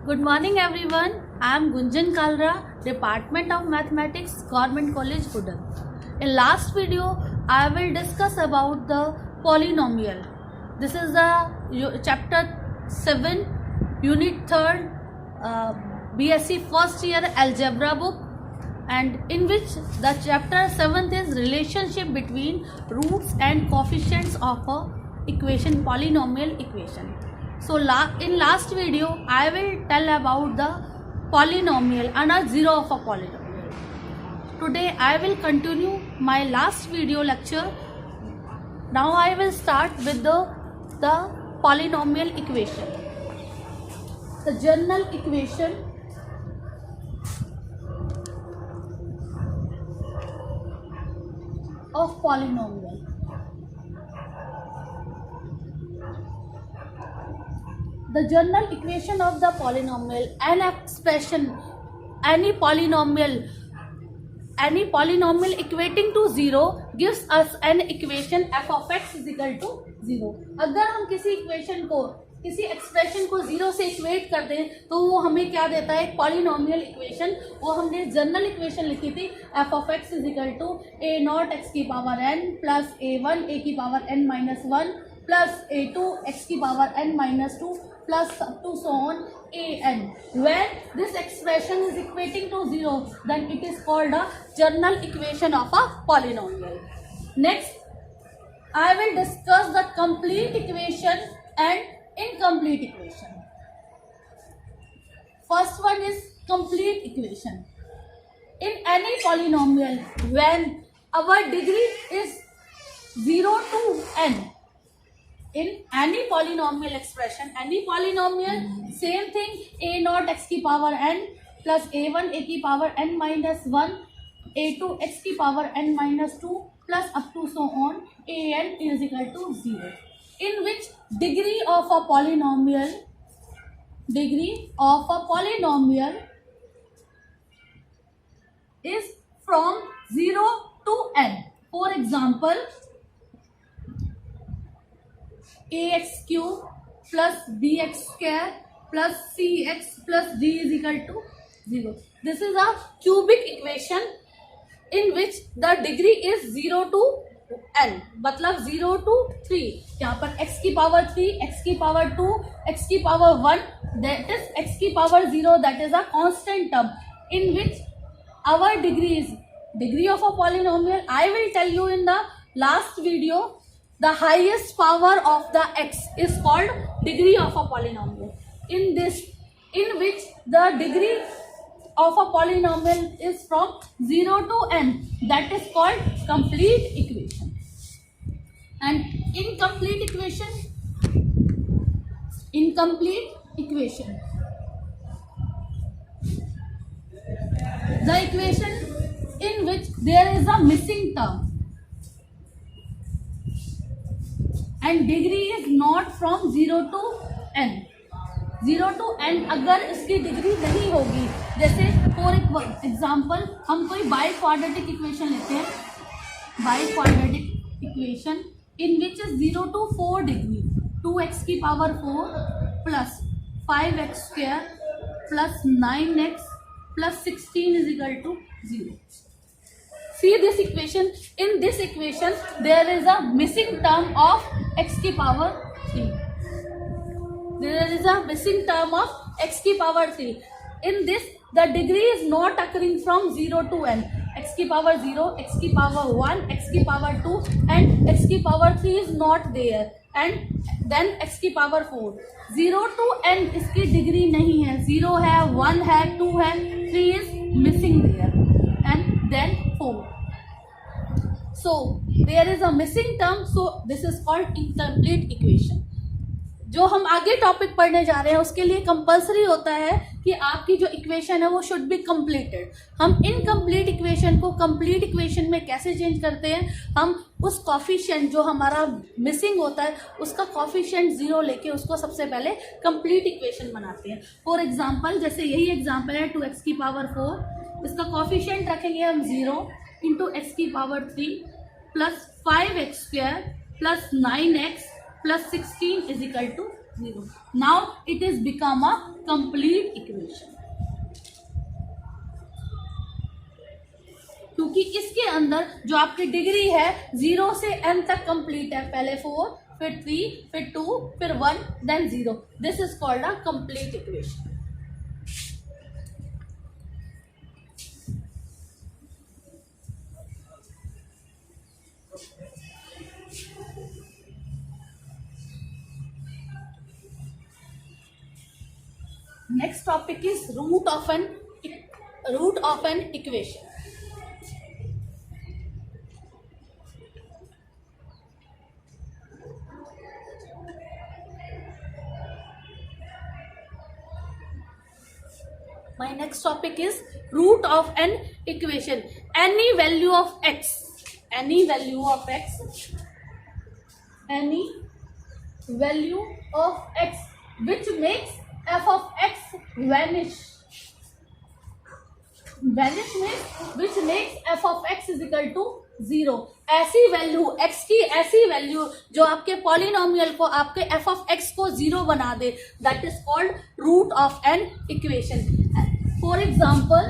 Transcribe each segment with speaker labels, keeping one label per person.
Speaker 1: Good morning everyone. I am Gunjan Kalra, Department of Mathematics, Government College, Hudan. In last video, I will discuss about the polynomial. This is the chapter 7, unit 3rd, BSc first year algebra book, and in which the chapter 7th is relationship between roots and coefficients of a equation, polynomial equation. So in last video I will tell about the polynomial and a zero of a polynomial. Today I will continue my last video lecture. Now I will start with the polynomial equation. The general equation of polynomial. The general equation of the polynomial, an expression, any polynomial equating to 0 gives us an equation f of x is equal to 0. अगर हम किसी equation को, किसी expression को 0 से equate कर दें तो वो हमें क्या देता है, एक पॉलिनोमियल इक्वेशन. वो हमने जनरल इक्वेशन लिखी थी f of x is equal to a naught x की power n plus a1 a की power n minus 1 plus a2 x की power n minus 2 plus up to so on an. When this expression is equating to 0, then it is called a general equation of a polynomial. Next, I will discuss the complete equation and incomplete equation. First one is complete equation. In any polynomial, when our degree is 0 to n, in any polynomial expression, any polynomial, same thing, a naught x की power n plus a1 a की power n minus 1 a2 x की power n minus 2 plus up to so on an is equal to 0, in which degree of a polynomial is from 0 to n. For example, ax cube plus bx square plus cx plus d is equal to 0. This is a cubic equation in which the degree is 0 to n, मतलब 0 to 3. यहाँ पर x की power 3, x की power 2, x की power 1, that is x की power 0, that is a constant term, in which our degree is degree of a polynomial. I will tell you in the last video, the highest power of the x is called degree of a polynomial. In which the degree of a polynomial is from 0 to n, that is called complete equation. And incomplete equation, the equation in which there is a missing term and degree is not from 0 to n. 0 to n अगर इसकी degree नहीं होगी, जैसे for example हम कोई by quadratic equation लेते हैं, biquadratic equation in which is 0 to 4 degree, 2x की power 4 plus 5x square plus 9x plus 16 is equal to 0. See this equation. In this equation, there is a missing term of x की power 3. There is a missing term of x की power 3. In this, the degree is not occurring from 0 to n. X की power 0, x की power 1, x की power 2, and x की power 3 is not there. And then x की power 4. 0 to n इसकी degree नहीं है. 0 है, 1 है, 2 है, 3 is missing there. And then 4. So there is a missing term, so this is called incomplete equation. जो हम आगे टॉपिक पढ़ने जा रहे हैं उसके लिए कंपलसरी होता है कि आपकी जो इक्वेशन है वो शुड बी कंप्लीटेड. हम इनकम्प्लीट इक्वेशन को कंप्लीट इक्वेशन में कैसे चेंज करते हैं, हम उस कॉफिशिएंट जो हमारा मिसिंग होता है उसका कॉफिशिएंट 0 लेके उसको सबसे पहले कंप्लीट इक्वेशन बनाते हैं. फॉर एग्जांपल, जैसे यही एग्जांपल है 2x की पावर 4, इसका कॉफिशिएंट रखेंगे हम 0 इंटू एक्स की power 3 plus 5x square plus 9x plus 16 is equal to 0. Now it is become a complete equation, क्योंकि इसके अंदर जो आपकी डिग्री है 0 से n तक कंप्लीट है, पहले 4, फिर 3, फिर 2, फिर 1, then 0. This is called a complete equation. Next topic is root of an equation. My next topic is root of an equation. Any value of x, any value of x, any value of x which makes f of x vanish. Vanish means which makes f of x is equal to 0. ऐसी value x की, ऐसी value जो आपके polynomial को, आपके f of x को 0 बना दे, that is called root of an equation. For example,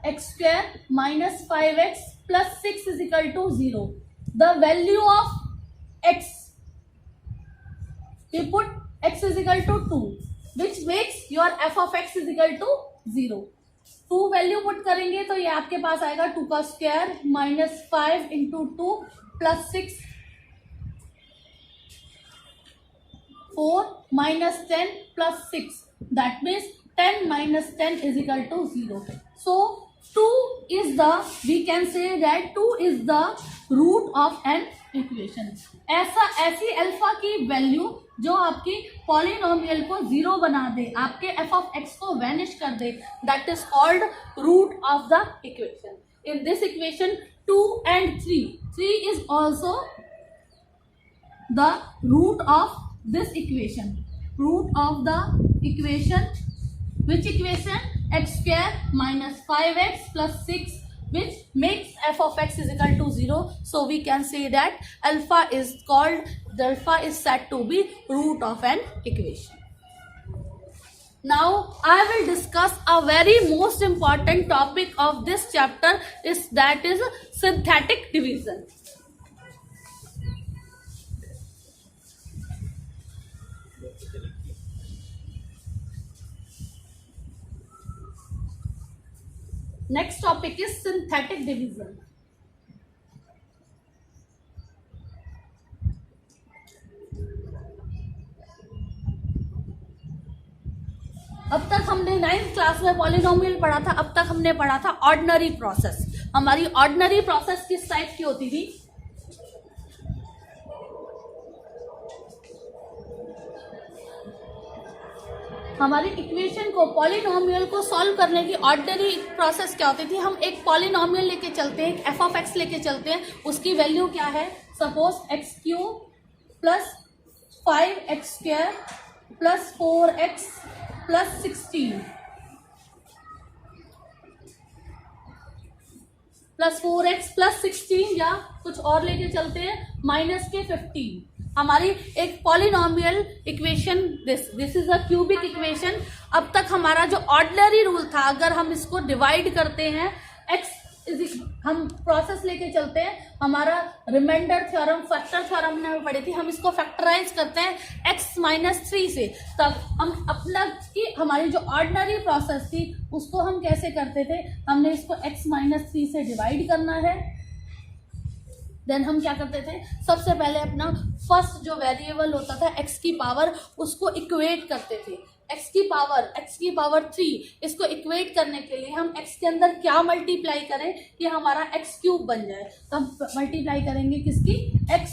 Speaker 1: x square minus 5x plus 6 is equal to 0. The value of x, you put x is equal to 2, which makes your f of x is equal to 0. 2 value put करेंगे तो ये आपके पास आएगा 2 का square minus 5 into 2 plus 6, 4 minus 10 plus 6. That means 10 minus 10 is equal to 0. So 2 is the, we can say that 2 is the root of an equation. ऐसी alpha की value जो आपकी पॉलिनोमियल को 0 बना दे, आपके f of x को vanish कर दे, that is called root of the equation. In this equation 2 and 3 is also the root of this equation. Root of the equation, which equation? X square minus 5x plus 6, which makes f of x is equal to 0. So we can say that alpha is said to be root of an equation. Now I will discuss a very most important topic of this chapter, that is synthetic division. Next topic is synthetic division. अब तक हमने 9th class में polynomial पढ़ा था, अब तक हमने पढ़ा था ऑर्डिनरी प्रोसेस. हमारी ऑर्डिनरी प्रोसेस किस टाइप की होती थी? हमारी इक्वेशन को, पॉलिनोमियल को सॉल्व करने की ऑर्डिनरी प्रोसेस क्या होती थी? हम एक पॉलिनोमियल लेके चलते हैं, एफ ऑफ एक्स लेके चलते हैं, उसकी वैल्यू क्या है? Suppose x cube plus 5x square plus 4x plus 16 plus 4x plus 16, या कुछ और लेके चलते हैं माइनस के 15. हमारी एक polynomial equation, this is a cubic equation. अब तक हमारा जो ऑर्डिनरी रूल था, अगर हम इसको डिवाइड करते हैं, x हम प्रोसेस लेके चलते हैं, हमारा रिमाइंडर थ्योरम, फैक्टर थ्योरम हमने पढ़ी थी, हम इसको फैक्टराइज करते हैं x माइनस 3 से. तब हम अपना की हमारी जो ऑर्डिनरी प्रोसेस थी उसको हम कैसे करते थे? हमने इसको x माइनस 3 से डिवाइड करना है. देन हम क्या करते थे? सबसे पहले अपना फर्स्ट जो वेरिएबल होता था x की पावर, उसको इक्वेट करते थे. x की पावर 3, इसको इक्वेट करने के लिए हम x के अंदर क्या मल्टीप्लाई करें कि हमारा x क्यूब बन जाए? तो हम मल्टीप्लाई करेंगे किसकी? x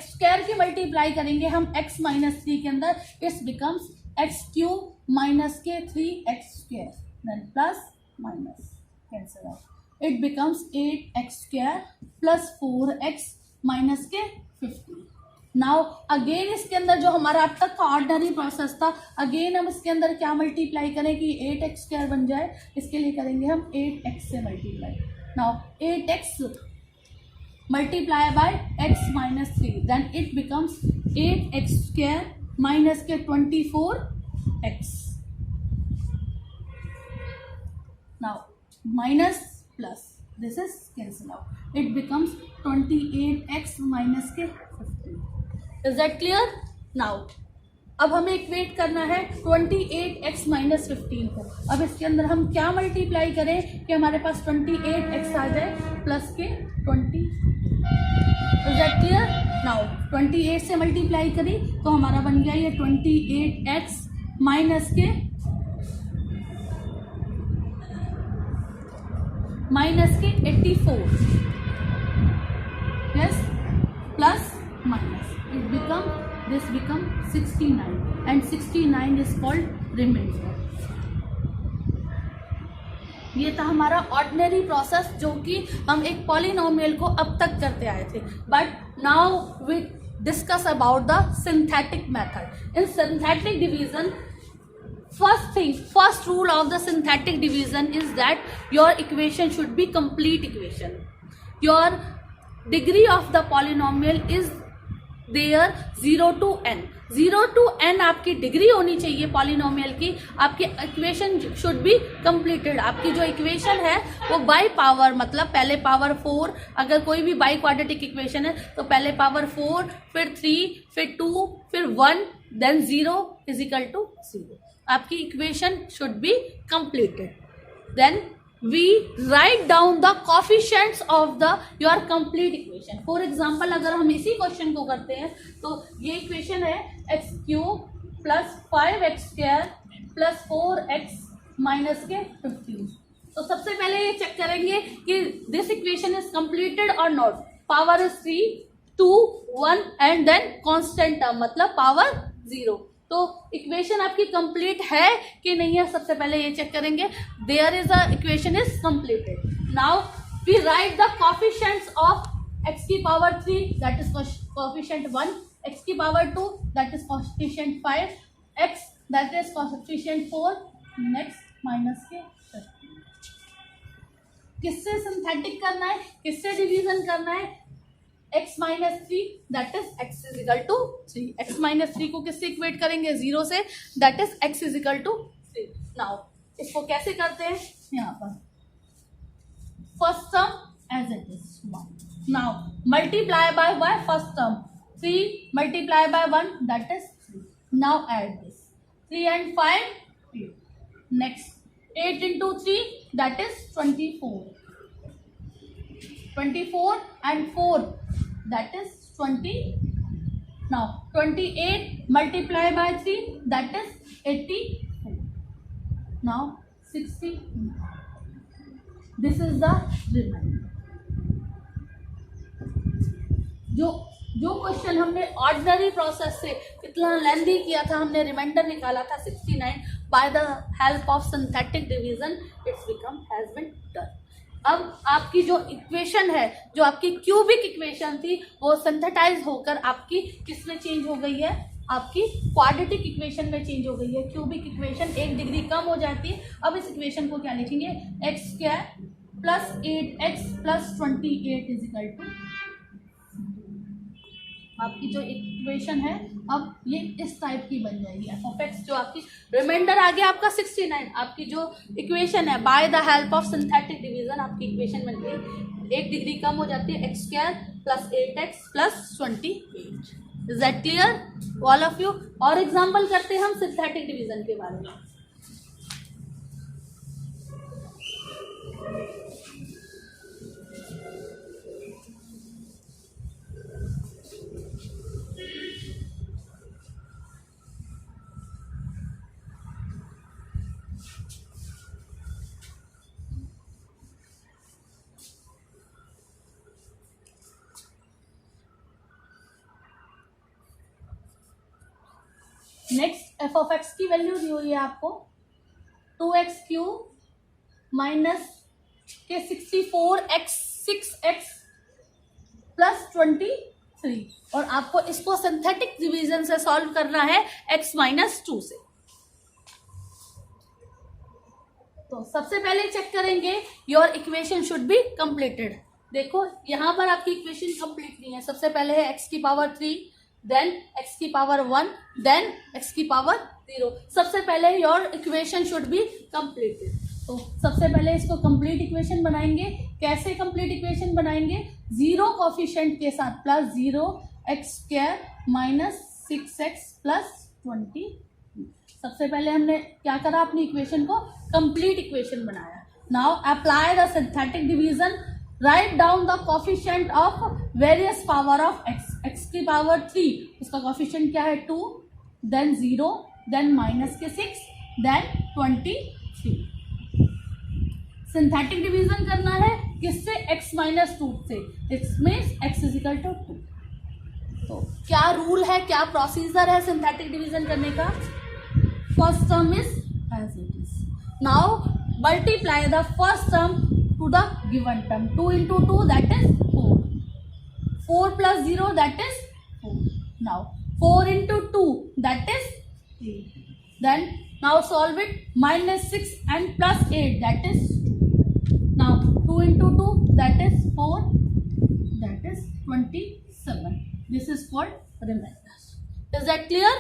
Speaker 1: स्क्वायर की मल्टीप्लाई करेंगे हम x माइनस 3 के अंदर. It's becomes x cube minus के 3x square, then plus minus cancel out. It becomes 8x square plus 4x minus के 50. नाउ अगेन इसके अंदर जो हमारा अब तक का ऑर्डिनरी प्रोसेस था, अगेन हम इसके अंदर क्या मल्टीप्लाई करें कि 8x स्क्वायर बन जाए? इसके लिए करेंगे हम 8x से multiply. Now 8x multiply by x minus 3, then it becomes 8x square minus के 24x. Now minus plus this is cancel out, it becomes 28x minus के 15. Is that clear? Now अब हमें इक्वेट करना है 28x minus 15 को. अब इसके अंदर हम क्या मल्टीप्लाई करें कि हमारे पास 28x आ जाए प्लस के 20. Is that clear? नाउ 28 से मल्टीप्लाई करी तो हमारा बन गया ये 28x माइनस के 84. Yes, plus minus this become 69 and 69 is called remainder. ये था हमारा ऑर्डिनरी प्रोसेस जो कि हम एक पॉलिनोमियल को अब तक करते आए थे. But now we discuss about the synthetic method. In synthetic division, first rule of the synthetic division is that your equation should be complete equation. Your degree of the polynomial is there 0 to n. 0 to n आपकी degree होनी चाहिए polynomial की. आपकी equation should be completed. आपकी जो equation है वो by power, मतलब पहले पावर 4, अगर कोई भी बाई क्वाड्रेटिक इक्वेशन है तो पहले पावर 4, फिर 3, फिर 2, फिर 1, देन 0 इज इक्वल टू 0. आपकी equation should be completed. Then we write down the coefficients of the your complete equation. For example, अगर हम इसी क्वेश्चन को करते हैं तो ये इक्वेशन है x cube plus 5x square plus 4x minus के 15. तो सबसे पहले ये चेक करेंगे कि this equation is completed or not. Power is 3, 2, 1 and then constant term मतलब पावर 0. तो इक्वेशन आपकी कंप्लीट है कि नहीं है, सबसे पहले ये चेक करेंगे. There is a equation is completed. Now we write the coefficients of x की power 3 that is coefficient 1, x की power 2 that is coefficient 5, x that is coefficient 4, next minus के 15. किससे सिंथेटिक करना है, किससे डिवीजन करना है? x minus 3 that is x is equal to 3. x minus 3 को किससे इक्वेट करेंगे? 0 से, that is x is equal to 3. Now इसको कैसे करते हैं? यहाँ पर first term as it is 1. Now multiply by first term 3 multiply by 1 that is 3. Now add this 3 and 5 8. Next 8 into 3 that is 24. 24 and 4 that is 20. Now 28 multiply by 3 that is 84. Now 60. This is the remainder. जो question हमने ordinary process से कितना lengthy किया था, हमने reminder निकाला था 69. By the help of synthetic division it's become has been done. अब आपकी जो इक्वेशन है, जो आपकी क्यूबिक इक्वेशन थी, वो सिंथेटाइज होकर आपकी किस में चेंज हो गई है? आपकी क्वाड्रेटिक इक्वेशन में चेंज हो गई है. क्यूबिक इक्वेशन 1 डिग्री कम हो जाती है. अब इस इक्वेशन को क्या लिखेंगे? x square plus 8x plus 28 is equal to. आपकी जो इक्वेशन है अब ये इस टाइप की बन जाएगी. एफ ऑफ एक्स जो आपकी रिमाइंडर आ गया आपका 69. आपकी जो इक्वेशन है bye the help of synthetic division आपकी इक्वेशन बन गई. 1 डिग्री कम हो जाती है. X square plus 8x plus 28. Is that clear all of you? और एग्जाम्पल करते हैं हम सिंथेटिक डिवीजन के बारे में. नेक्स्ट एफ ऑफ एक्स की वैल्यू दी हुई है आपको 2x क्यूब माइनस के 64x 6x प्लस 23. और आपको इसको सिंथेटिक डिवीजन से सॉल्व करना है x माइनस 2 से. तो सबसे पहले चेक करेंगे your equation should be completed. देखो यहाँ पर आपकी इक्वेशन कंप्लीट नहीं है। सबसे पहले है x की पावर 3, देन x की पावर 1, देन x की पावर 0। सबसे पहले your equation should be completed. तो सबसे पहले इसको कंप्लीट इक्वेशन बनाएंगे। कैसे कंप्लीट इक्वेशन बनाएंगे? 0 कोफिशिएंट के साथ plus 0x² minus 6x plus 20। सबसे पहले हमने क्या करा? अपनी इक्वेशन को कंप्लीट इक्वेशन बनाया। Now apply the synthetic division, write down the coefficient of various power of x की पावर 3, उसका कोफिशिएंट क्या है? 2, देन 0, देन माइनस के 6, देन 23। सिंथेटिक डिवीजन करना है किससे? x माइनस 2 से। इसमें x इजिकल टू 2। तो क्या रूल है, क्या प्रोसीजर है सिंथेटिक डिवीजन करने का? First term is as it is. Now multiply the first term to the given term. 2 into 2 that is 4. 4 plus 0 that is 4. Now 4 into 2 that is 8. Then now solve it. Minus 6 and plus 8 that is 2. Now 2 into 2 that is 4, that is 27. This is called remainder. Is that clear?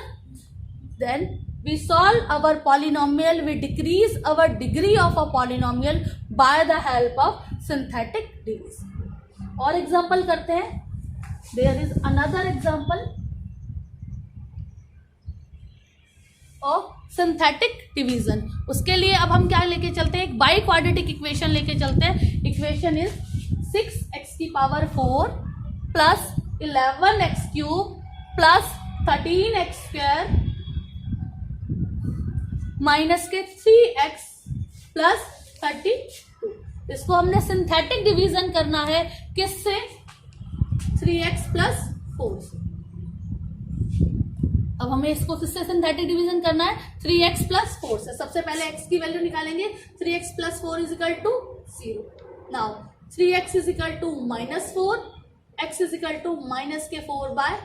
Speaker 1: Then we solve our polynomial. We decrease our degree of a polynomial by the help of synthetic division. और example करते हैं. There is another example of synthetic division. उसके लिए अब हम क्या लेके चलते हैं? एक बाई क्वाड्रेटिक इक्वेशन लेके चलते हैं. इक्वेशन इज 6x की power 4 plus 11x cube plus 13x square minus के 3x प्लस 32. इसको हमने सिंथेटिक डिवीजन करना है किससे? 3x प्लस 4 से. अब हमें इसको किससे सिंथेटिक डिवीजन करना है? 3x प्लस 4 से. सबसे पहले x की वैल्यू निकालेंगे. 3x plus 4 is equal to 0. Now 3x is equal to minus 4, x is equal to minus के 4 बाय.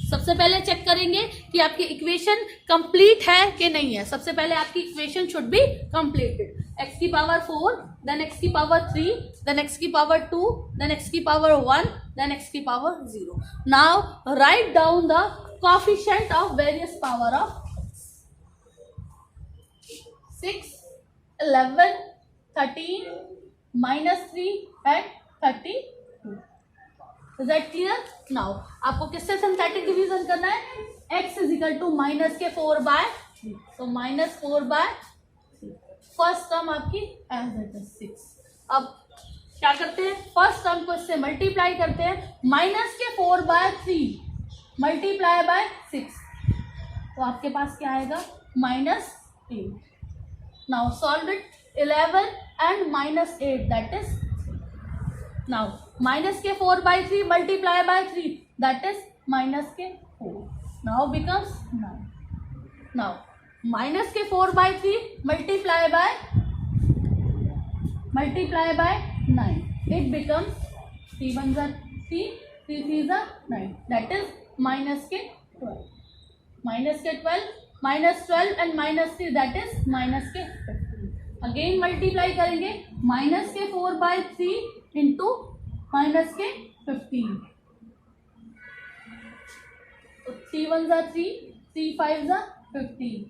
Speaker 1: सबसे पहले चेक करेंगे कि आपकी इक्वेशन कंप्लीट है कि नहीं है. सबसे पहले आपकी equation should be completed. x की पावर 4, देन x की पावर 3, देन x की पावर 2, देन x की पावर 1, देन x की power 0. Now write down the coefficient of various power of 6, 11, 13, minus 3 and 32. Is that clear? Now आपको किससे synthetic division करना है? x is equal to minus के 4 by 3. तो minus 4 by 3. First term आपकी as it is 6. अब क्या करते हैं? फर्स्ट टर्म को इससे मल्टीप्लाई करते हैं. माइनस के 4 बाय 3 मल्टीप्लाई बाय 6, तो आपके पास क्या आएगा? Minus 8. Now solve it. 11 and minus 8 that is. Now minus के 4 by 3 multiply by 3 that is minus के 4. Now becomes 9. नाउ माइनस के 4 by 3 multiply by 9. It becomes 3 1 जा 3, 3 3 जा 9 दैट इज माइनस के 12. माइनस के 12, minus 12 and minus 3 that is minus के 15. Again multiply करेंगे. Minus के 4 बाय 3 इंटू माइनस के 15. तो 3 1 जा 3, 3 5 जा 15.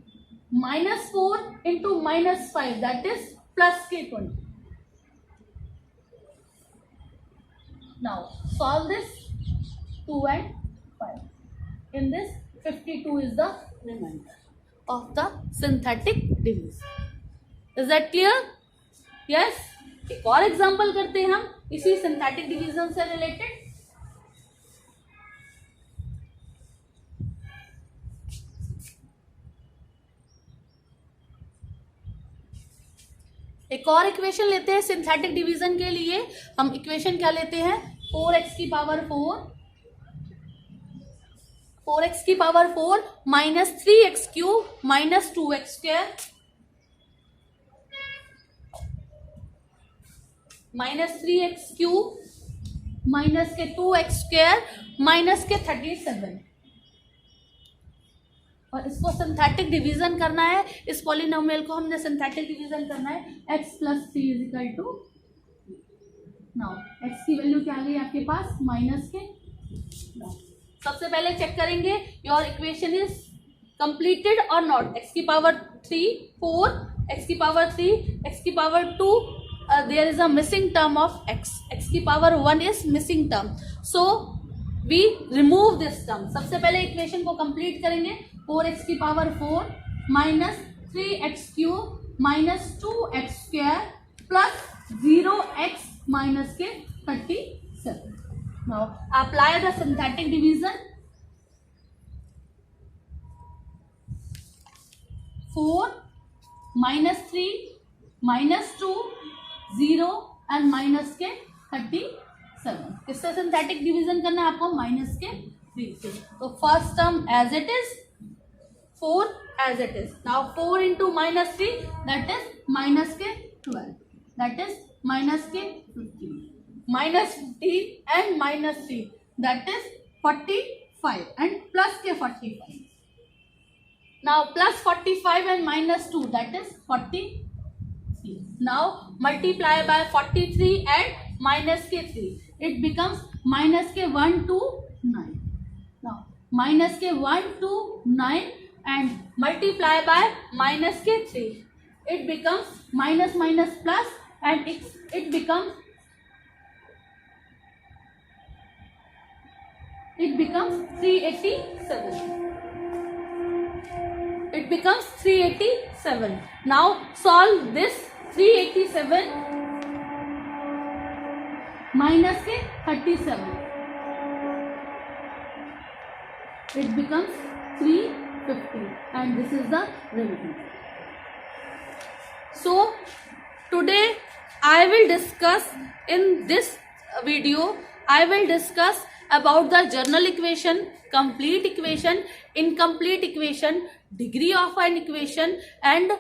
Speaker 1: Minus 4 into minus 5 that is plus के 20. Now solve this. 2 and 5. In this 52 is the remainder of the synthetic division. Is that clear? Yes. एक और एग्जाम्पल करते हैं हम इसी सिंथेटिक डिवीजन से रिलेटेड. एक और इक्वेशन लेते हैं सिंथेटिक डिवीजन के लिए. हम इक्वेशन क्या लेते हैं? 4x की power 4 minus 3x cube minus 2x square minus 3x cube minus के 2x स्क्वायर माइनस के 37. और इसको सिंथेटिक डिवीजन करना है. इस पॉलिनोमियल को हमने सिंथेटिक डिवीजन करना है. x plus 3 is equal to. Now x की वैल्यू क्या आ गई आपके पास माइनस के। सबसे पहले चेक करेंगे your equation is completed or not. x की पावर 3 4, x की पावर 3, x की power 2, there is a missing term of x की power 1 is missing term, so we remove this term। सबसे पहले इक्वेशन को कंप्लीट करेंगे। 4x की power 4 minus 3x cube minus 2x square plus 0x minus के 37। Now apply the synthetic division. 4 minus 3 minus 2 0 and minus के 37। किससे synthetic division करना है आपको? माइनस के 3 से। तो first term as it is, 4 as it is. Now 4 into minus 3 that is minus के 12, दैट इज माइनस के 15, minus 15 and minus 3 that is 45 and plus के 45। Now plus 45 and minus 2 that is 43। Now multiply by 43 and minus के 3, it becomes minus के 1 to 9। Now minus के 1 to 9 and multiply by minus के 3, it becomes minus minus plus and it becomes 387। It becomes 387। Now solve this 387 minus के 37, it becomes 350 and this is the remaining। So today I will discuss in this video, I will discuss about the general equation, complete equation, incomplete equation, degree of an equation and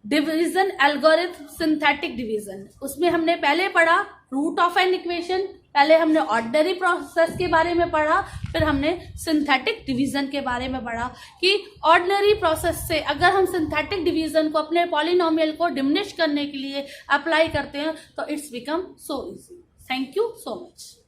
Speaker 1: division algorithm synthetic division. उसमें हमने पहले पढ़ा root of an equation, पहले हमने ordinary process के बारे में पढ़ा, फिर हमने सिंथेटिक डिवीजन के बारे में पढ़ा कि ऑर्डिनरी प्रोसेस से अगर हम सिंथेटिक डिवीजन को अपने पॉलिनोमियल को डिमिनिश करने के लिए अप्लाई करते हैं तो it's become so easy. Thank you so much.